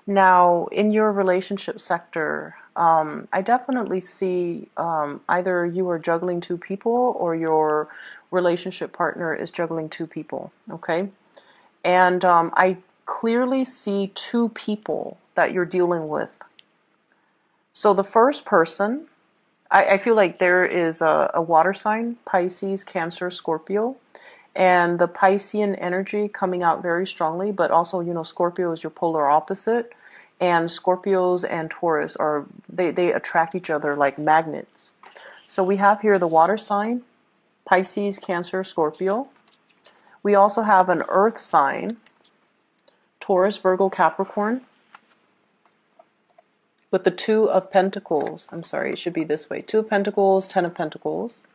Now, in your relationship sector, I definitely see either you are juggling two people or your relationship partner is juggling two people, okay? And I clearly see two people that you're dealing with. So the first person, I feel like there is a water sign, Pisces, Cancer, Scorpio, and the Piscean energy coming out very strongly, but also, Scorpio is your polar opposite, and Scorpios and Taurus they attract each other like magnets. So we have here the water sign, Pisces, Cancer, Scorpio. We also have an earth sign, Taurus, Virgo, Capricorn, with the Two of Pentacles. I'm sorry, it should be this way. Two of Pentacles, Ten of Pentacles.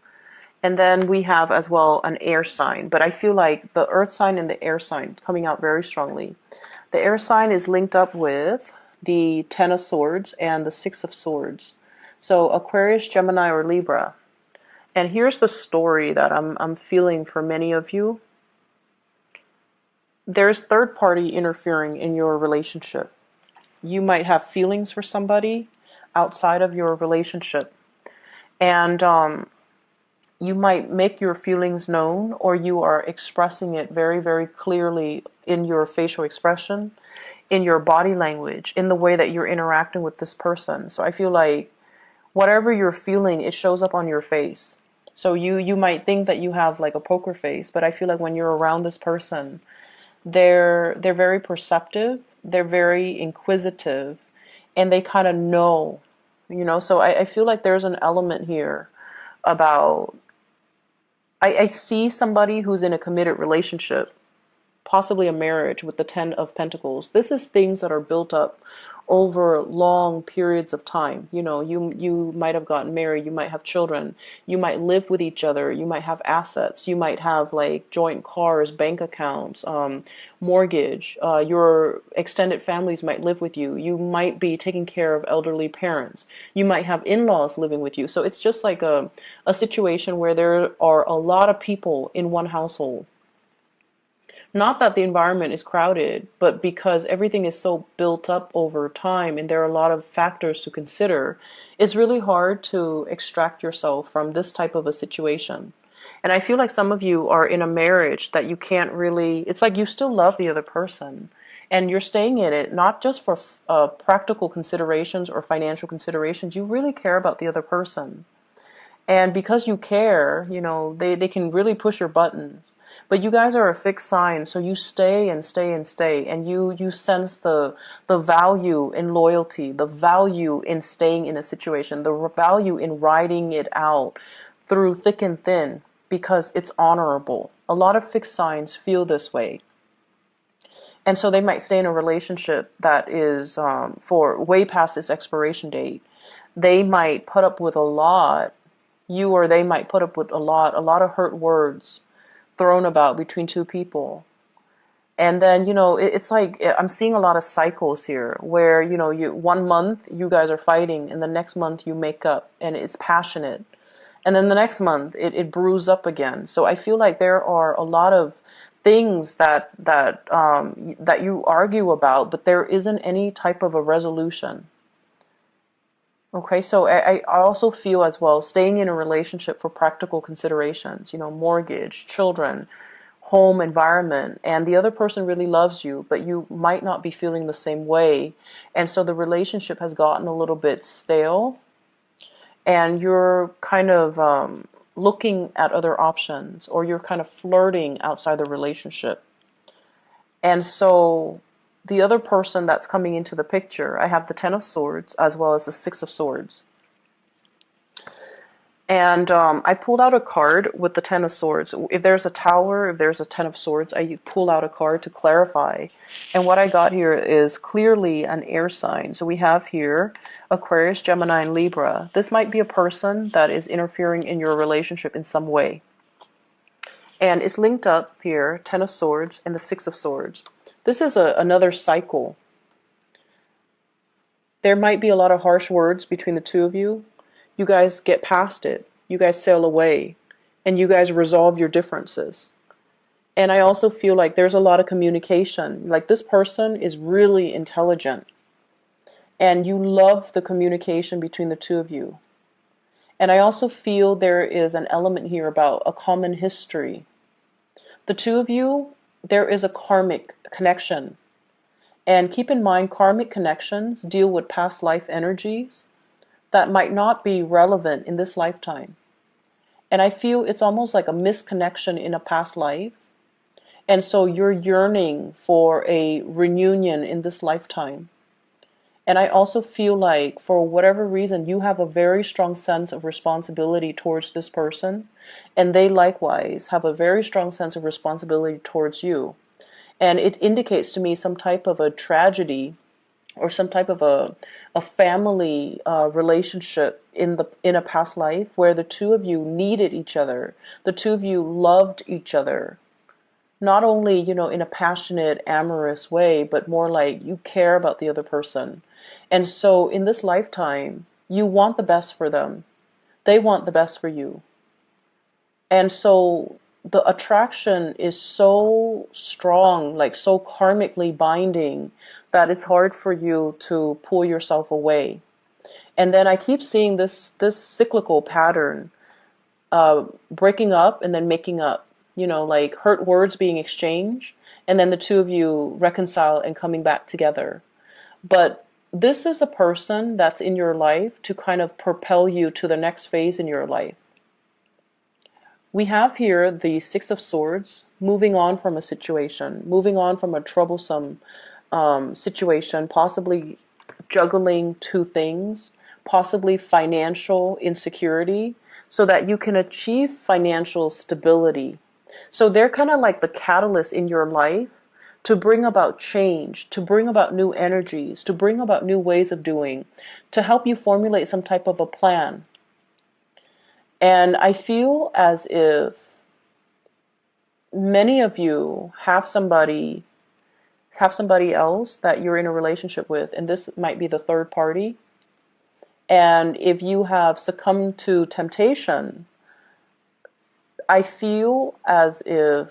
And then we have as well an air sign. But I feel like the earth sign and the air sign coming out very strongly. The air sign is linked up with the Ten of Swords and the Six of Swords. So Aquarius, Gemini, or Libra. And here's the story that I'm feeling for many of you. There's third party interfering in your relationship. You might have feelings for somebody outside of your relationship. And you might make your feelings known, or you are expressing it very, very clearly in your facial expression, in your body language, in the way that you're interacting with this person. So I feel like whatever you're feeling, it shows up on your face. So you might think that you have like a poker face, but I feel like when you're around this person, they're very perceptive, they're very inquisitive, and they kind of know, so I feel like there's an element here about, I see somebody who's in a committed relationship, possibly a marriage with the Ten of Pentacles. This is things that are built up over long periods of time. You might have gotten married, you might have children, you might live with each other, you might have assets, you might have like joint cars, bank accounts, mortgage, your extended families might live with you, you might be taking care of elderly parents, you might have in-laws living with you. So it's just like a situation where there are a lot of people in one household. Not that the environment is crowded, but because everything is so built up over time and there are a lot of factors to consider, it's really hard to extract yourself from this type of a situation. And I feel like some of you are in a marriage that you can't really, it's like you still love the other person and you're staying in it, not just for practical considerations or financial considerations. You really care about the other person. And because you care, they can really push your buttons. But you guys are a fixed sign, so you stay and stay and stay, and you sense the value in loyalty, the value in staying in a situation, the value in riding it out through thick and thin, because it's honorable. A lot of fixed signs feel this way. And so they might stay in a relationship that is for way past its expiration date. They might put up with a lot, you or they might put up with a lot of hurt words thrown about between two people. And then, it's like I'm seeing a lot of cycles here where, you 1 month you guys are fighting and the next month you make up and it's passionate. And then the next month it brews up again. So I feel like there are a lot of things that you argue about, but there isn't any type of a resolution. Okay, so I also feel as well staying in a relationship for practical considerations, mortgage, children, home environment, and the other person really loves you, but you might not be feeling the same way. And so the relationship has gotten a little bit stale and you're kind of looking at other options, or you're kind of flirting outside the relationship. And so the other person that's coming into the picture, I have the Ten of Swords as well as the Six of Swords. And I pulled out a card with the Ten of Swords. If there's a Tower, if there's a Ten of Swords, I pull out a card to clarify. And what I got here is clearly an air sign. So we have here Aquarius, Gemini, and Libra. This might be a person that is interfering in your relationship in some way. And it's linked up here, Ten of Swords and the Six of Swords. This is another cycle. There might be a lot of harsh words between the two of you. You guys get past it. You guys sail away. And you guys resolve your differences. And I also feel like there's a lot of communication. Like this person is really intelligent and you love the communication between the two of you. And I also feel there is an element here about a common history. The two of you, there is a karmic connection. And keep in mind, karmic connections deal with past life energies that might not be relevant in this lifetime. And I feel it's almost like a misconnection in a past life. And so you're yearning for a reunion in this lifetime. And I also feel like for whatever reason, you have a very strong sense of responsibility towards this person. And they likewise have a very strong sense of responsibility towards you. And it indicates to me some type of a tragedy or some type of a family relationship in a past life where the two of you needed each other. The two of you loved each other. Not only, in a passionate, amorous way, but more like you care about the other person. And so in this lifetime, you want the best for them. They want the best for you. And so the attraction is so strong, like so karmically binding, that it's hard for you to pull yourself away. And then I keep seeing this cyclical pattern, breaking up and then making up, like hurt words being exchanged, and then the two of you reconcile and coming back together. But this is a person that's in your life to kind of propel you to the next phase in your life. We have here the Six of Swords, moving on from a situation, moving on from a troublesome situation, possibly juggling two things, possibly financial insecurity, so that you can achieve financial stability. So they're kind of like the catalyst in your life to bring about change, to bring about new energies, to bring about new ways of doing, to help you formulate some type of a plan. And I feel as if many of you have somebody else that you're in a relationship with, and this might be the third party. And if you have succumbed to temptation, I feel as if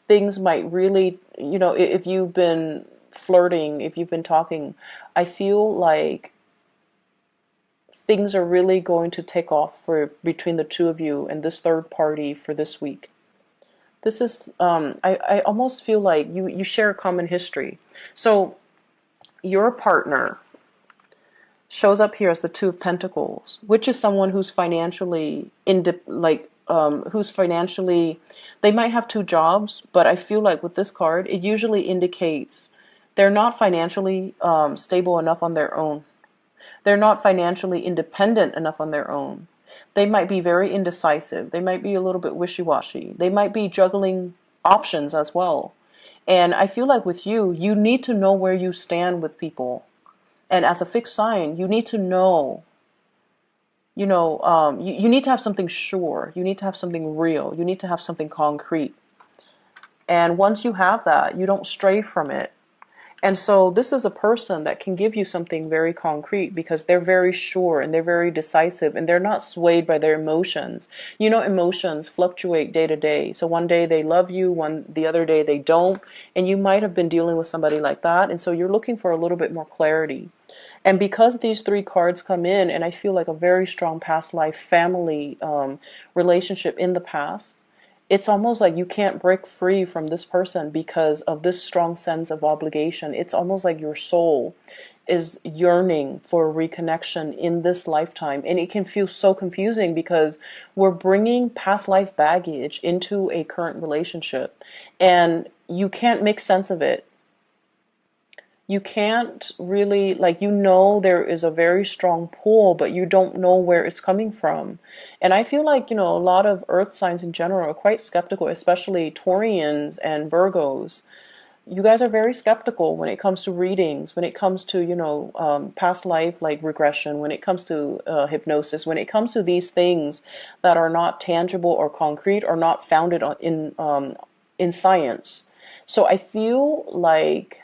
things might really, if you've been flirting, if you've been talking, I feel like things are really going to take off for between the two of you and this third party for this week. This is, I almost feel like you share a common history. So your partner shows up here as the Two of Pentacles, which is someone who's financially, they might have two jobs, but I feel like with this card, it usually indicates they're not financially stable enough on their own. They're not financially independent enough on their own. They might be very indecisive. They might be a little bit wishy-washy. They might be juggling options as well. And I feel like with you, you need to know where you stand with people. And as a fixed sign, you need to know, you need to have something sure. You need to have something real. You need to have something concrete. And once you have that, you don't stray from it. And so this is a person that can give you something very concrete because they're very sure and they're very decisive and they're not swayed by their emotions. Emotions fluctuate day to day. So one day they love you, the other day they don't. And you might have been dealing with somebody like that. And so you're looking for a little bit more clarity. And because these three cards come in, and I feel like a very strong past life family relationship in the past, it's almost like you can't break free from this person because of this strong sense of obligation. It's almost like your soul is yearning for a reconnection in this lifetime. And it can feel so confusing because we're bringing past life baggage into a current relationship. And you can't make sense of it. You can't really, there is a very strong pull, but you don't know where it's coming from. And I feel like, a lot of earth signs in general are quite skeptical, especially Taurians and Virgos. You guys are very skeptical when it comes to readings, when it comes to, past life, like regression, when it comes to hypnosis, when it comes to these things that are not tangible or concrete or not founded in science. So I feel like,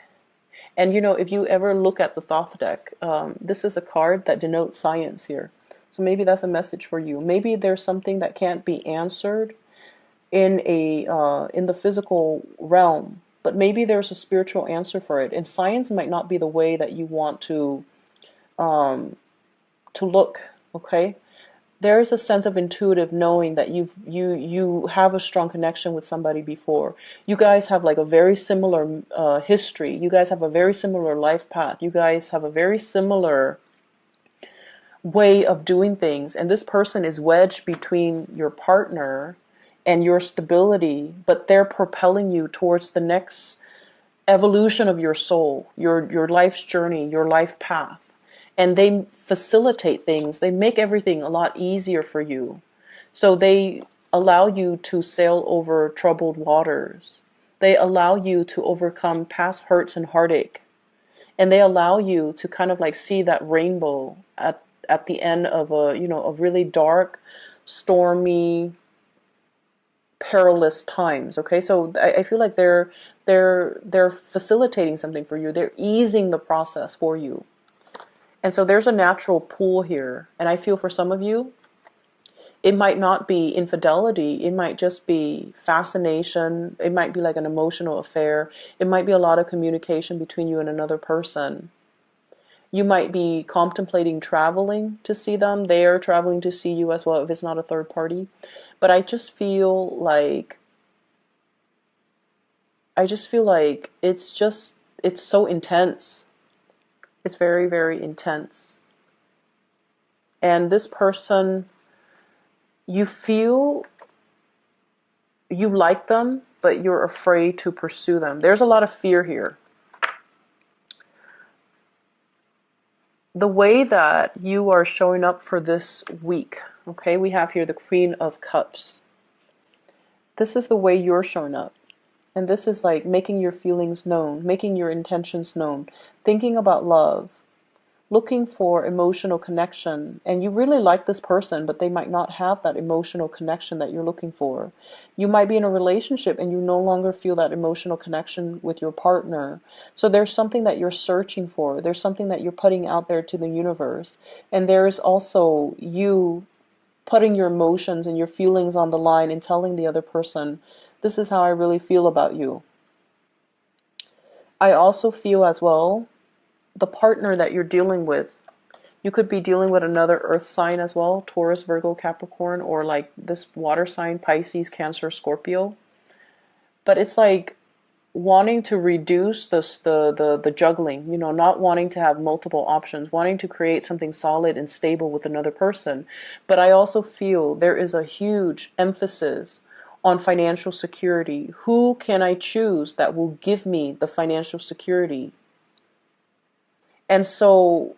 and if you ever look at the Thoth deck, this is a card that denotes science here. So maybe that's a message for you. Maybe there's something that can't be answered in the physical realm, but maybe there's a spiritual answer for it. And science might not be the way that you want um, to look. Okay, there is a sense of intuitive knowing that you have a strong connection with somebody before. You guys have like a very similar history. You guys have a very similar life path. You guys have a very similar way of doing things, and this person is wedged between your partner and your stability, but they're propelling you towards the next evolution of your soul, your life's journey, your life path. And they facilitate things. They make everything a lot easier for you. So they allow you to sail over troubled waters. They allow you to overcome past hurts and heartache. And they allow you to kind of like see that rainbow at the end of a really dark, stormy, perilous times. Okay, so I feel like they're facilitating something for you. They're easing the process for you. And so there's a natural pull here. And I feel for some of you, it might not be infidelity. It might just be fascination. It might be like an emotional affair. It might be a lot of communication between you and another person. You might be contemplating traveling to see them. They are traveling to see you as well if it's not a third party. But I just feel like it's so intense. It's very, very intense. And this person, you feel you like them, but you're afraid to pursue them. There's a lot of fear here. The way that you are showing up for this week, okay, we have here the Queen of Cups. This is the way you're showing up. And this is like making your feelings known, making your intentions known, thinking about love, looking for emotional connection. And you really like this person, but they might not have that emotional connection that you're looking for. You might be in a relationship and you no longer feel that emotional connection with your partner. So there's something that you're searching for. There's something that you're putting out there to the universe. And there's also you putting your emotions and your feelings on the line and telling the other person, this is how I really feel about you. I also feel as well, the partner that you're dealing with, you could be dealing with another earth sign as well, Taurus, Virgo, Capricorn, or like this water sign, Pisces, Cancer, Scorpio. But it's like wanting to reduce the juggling, not wanting to have multiple options, wanting to create something solid and stable with another person. But I also feel there is a huge emphasis on financial security. Who can I choose that will give me the financial security? And so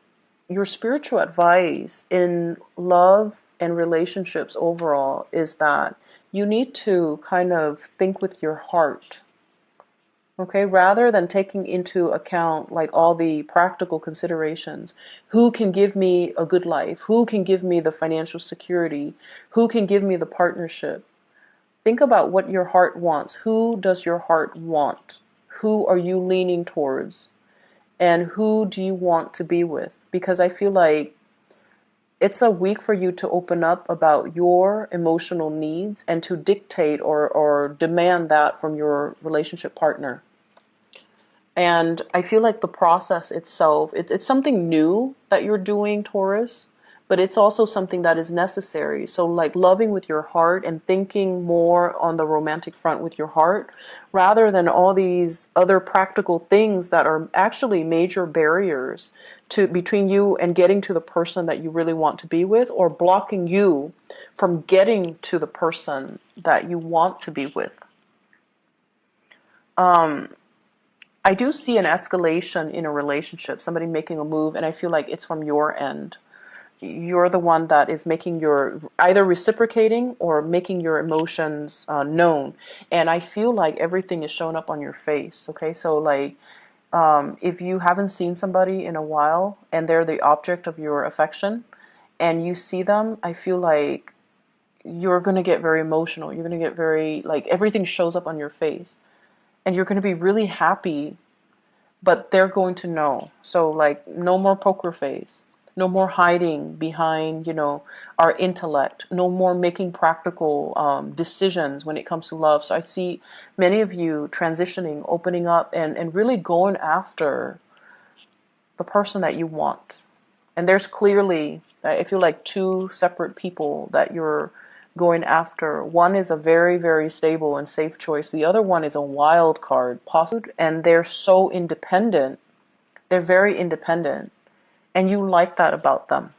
your spiritual advice in love and relationships overall is that you need to kind of think with your heart. Okay, rather than taking into account like all the practical considerations. Who can give me a good life? Who can give me the financial security? Who can give me the partnership? Think about what your heart wants. Who does your heart want? Who are you leaning towards? And who do you want to be with? Because I feel like it's a week for you to open up about your emotional needs and to dictate or demand that from your relationship partner. And I feel like the process itself, it's something new that you're doing, Taurus, but it's also something that is necessary. So like loving with your heart and thinking more on the romantic front with your heart, rather than all these other practical things that are actually major barriers to between you and getting to the person that you really want to be with, or blocking you from getting to the person that you want to be with. I do see an escalation in a relationship, somebody making a move, and I feel like it's from your end. You're the one that is making your, either reciprocating or making your emotions known. And I feel like everything is showing up on your face. Okay, so like if you haven't seen somebody in a while and they're the object of your affection and you see them, I feel like you're going to get very emotional. You're going to get very, like, everything shows up on your face. And you're going to be really happy, but they're going to know. So like no more poker face. No more hiding behind, our intellect. No more making practical decisions when it comes to love. So I see many of you transitioning, opening up, and really going after the person that you want. And there's clearly, I feel like, two separate people that you're going after. One is a very, very stable and safe choice. The other one is a wild card, possible, and they're so independent. They're very independent, and you like that about them.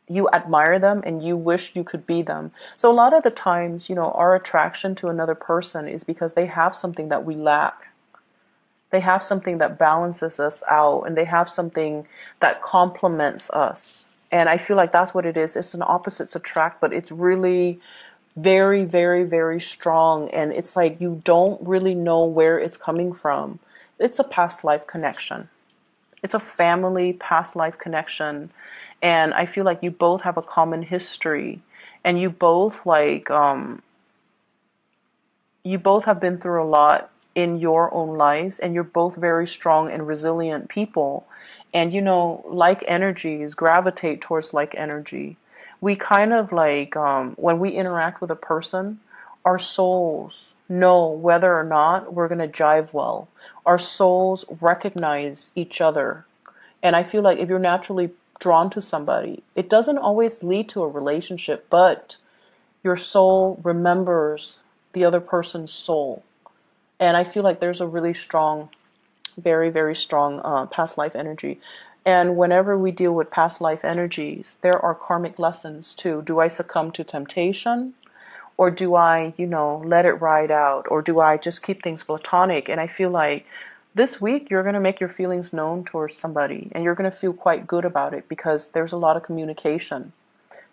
You admire them and you wish you could be them. So a lot of the times, our attraction to another person is because they have something that we lack. They have something that balances us out, and they have something that complements us. And I feel like that's what it is. It's an opposites attract, but it's really very, very, very strong. And it's like you don't really know where it's coming from. It's a past life connection. It's a family past life connection. And I feel like you both have a common history, and you both you both have been through a lot in your own lives, and you're both very strong and resilient people. And like energies gravitate towards like energy. We kind of when we interact with a person, our souls know whether or not we're going to jive well. Our souls recognize each other. And I feel like if you're naturally drawn to somebody, it doesn't always lead to a relationship, but your soul remembers the other person's soul. And I feel like there's a really strong, very, very strong past life energy. And whenever we deal with past life energies, there are karmic lessons too. Do I succumb to temptation? Or do I, let it ride out? Or do I just keep things platonic? And I feel like this week you're going to make your feelings known towards somebody, and you're going to feel quite good about it because there's a lot of communication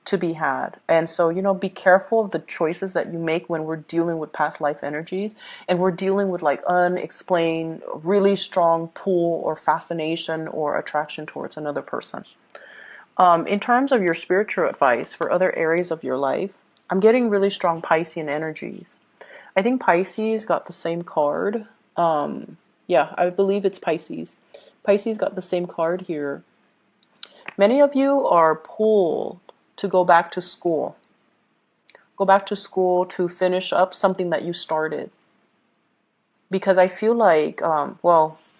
to be had. And so, be careful of the choices that you make when we're dealing with past life energies, and we're dealing with like unexplained, really strong pull or fascination or attraction towards another person. In terms of your spiritual advice for other areas of your life, I'm getting really strong Piscean energies. I think Pisces got the same card. Yeah, I believe it's Pisces. Pisces got the same card here. Many of you are pulled to go back to school. Go back to school to finish up something that you started. Because I feel like,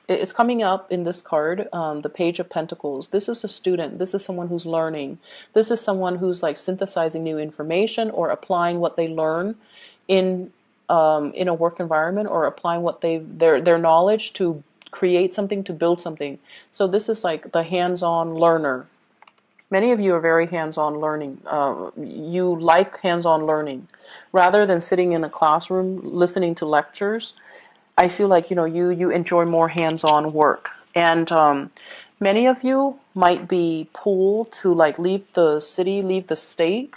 it's coming up in this card, the Page of Pentacles. This is a student. This is someone who's learning. This is someone who's like synthesizing new information or applying what they learn in a work environment, or applying what their knowledge to create something, to build something. So this is like the hands-on learner. Many of you are very hands-on learning. You like hands-on learning. Rather than sitting in a classroom listening to lectures, I feel like, you enjoy more hands-on work. And many of you might be pulled to like leave the city, leave the state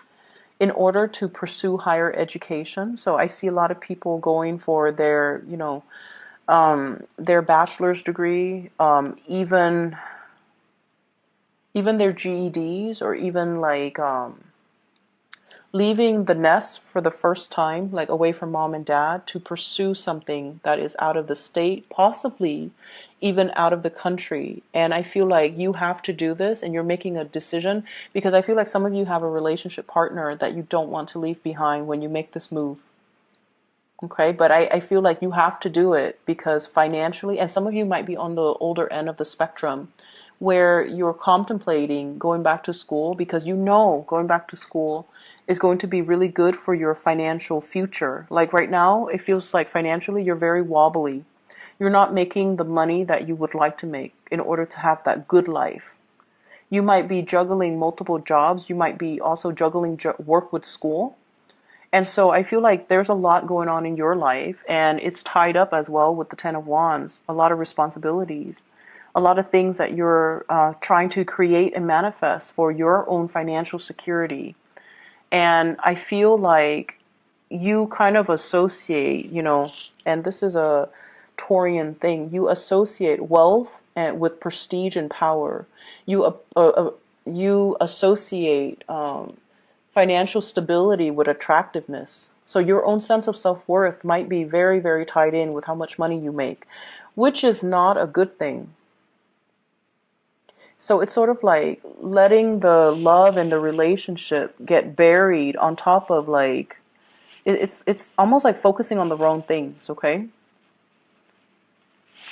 in order to pursue higher education. So I see a lot of people going for their, their bachelor's degree, even their GEDs, or even like leaving the nest for the first time, like away from mom and dad, to pursue something that is out of the state, possibly even out of the country. And I feel like you have to do this, and you're making a decision, because I feel like some of you have a relationship partner that you don't want to leave behind when you make this move. Okay, but I feel like you have to do it because financially, and some of you might be on the older end of the spectrum, where you're contemplating going back to school because going back to school is going to be really good for your financial future. Like right now, it feels like financially you're very wobbly. You're not making the money that you would like to make in order to have that good life. You might be juggling multiple jobs. You might be also juggling work with school. And so I feel like there's a lot going on in your life, and it's tied up as well with the Ten of Wands. A lot of responsibilities, a lot of things that you're trying to create and manifest for your own financial security. And I feel like you kind of associate, and this is a Taurian thing, you associate wealth and with prestige and power. You associate financial stability with attractiveness. So your own sense of self-worth might be very, very tied in with how much money you make, which is not a good thing. So it's sort of like letting the love and the relationship get buried on top of like it's almost like focusing on the wrong things, okay?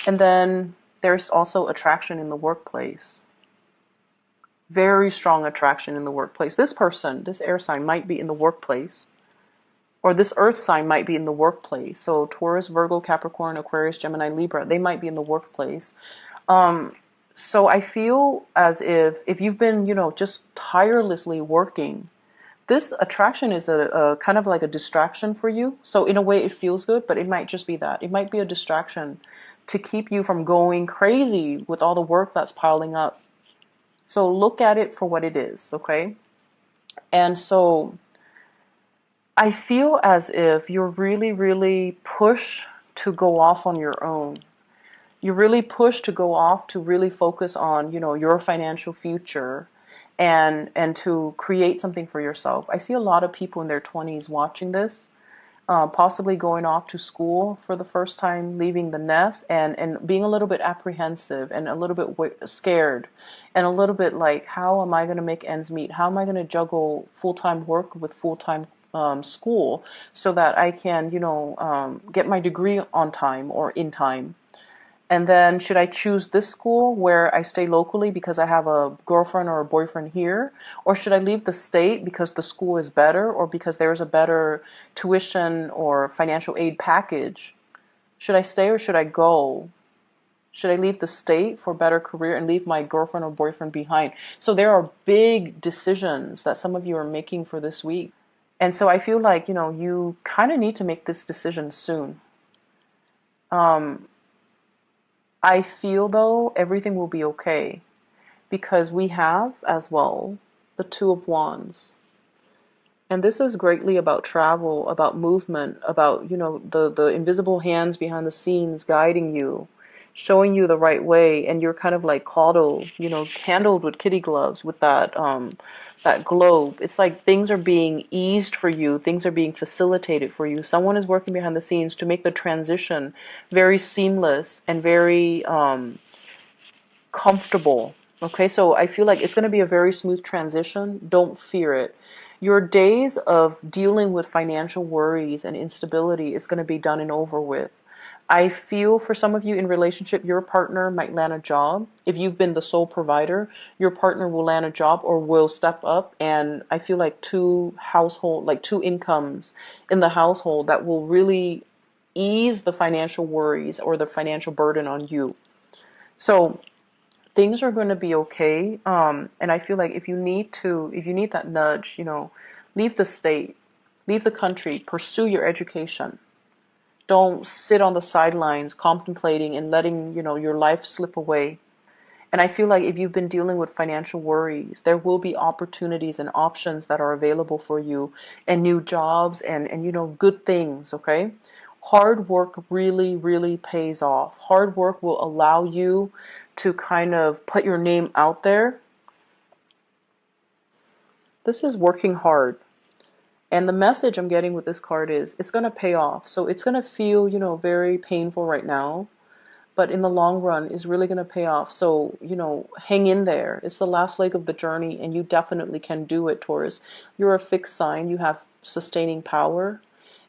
And then there's also attraction in the workplace. Very strong attraction in the workplace. This person, this air sign might be in the workplace, or this earth sign might be in the workplace. So Taurus, Virgo, Capricorn, Aquarius, Gemini, Libra, they might be in the workplace. Um, so I feel as if you've been, just tirelessly working, this attraction is a kind of like a distraction for you. So in a way, it feels good, but it might just be that. It might be a distraction to keep you from going crazy with all the work that's piling up. So look at it for what it is, okay? And so I feel as if you're really, really pushed to go off on your own. You're really pushed to go off to really focus on, your financial future and to create something for yourself. I see a lot of people in their 20s watching this, possibly going off to school for the first time, leaving the nest, and being a little bit apprehensive and a little bit scared and a little bit like, how am I going to make ends meet? How am I going to juggle full-time work with full-time school so that I can, get my degree on time or in time? And then should I choose this school where I stay locally because I have a girlfriend or a boyfriend here? Or should I leave the state because the school is better or because there's a better tuition or financial aid package? Should I stay or should I go? Should I leave the state for a better career and leave my girlfriend or boyfriend behind? So there are big decisions that some of you are making for this week. And so I feel like, you kind of need to make this decision soon. I feel though everything will be okay because we have as well the Two of Wands. And this is greatly about travel, about movement, about, the invisible hands behind the scenes guiding you, showing you the right way, and you're kind of like coddled, handled with kitty gloves with that globe. It's like things are being eased for you, things are being facilitated for you. Someone is working behind the scenes to make the transition very seamless and very comfortable. Okay, so I feel like it's going to be a very smooth transition. Don't fear it. Your days of dealing with financial worries and instability is going to be done and over with. I feel for some of you in relationship, your partner might land a job. If you've been the sole provider, your partner will land a job or will step up. And I feel like two incomes in the household that will really ease the financial worries or the financial burden on you. So things are going to be okay. And I feel like if you need that nudge, leave the state, leave the country, pursue your education. Don't sit on the sidelines contemplating and letting, your life slip away. And I feel like if you've been dealing with financial worries, there will be opportunities and options that are available for you and new jobs and good things, okay? Hard work really, really pays off. Hard work will allow you to kind of put your name out there. This is working hard. And the message I'm getting with this card is it's going to pay off. So it's going to feel, very painful right now, but in the long run is really going to pay off. So, hang in there. It's the last leg of the journey and you definitely can do it, Taurus. You're a fixed sign. You have sustaining power.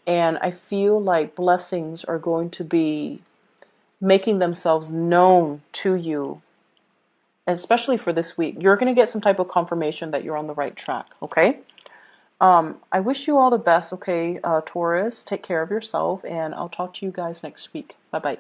And I feel like blessings are going to be making themselves known to you, especially for this week. You're going to get some type of confirmation that you're on the right track, okay? I wish you all the best, okay, Taurus. Take care of yourself, and I'll talk to you guys next week. Bye-bye.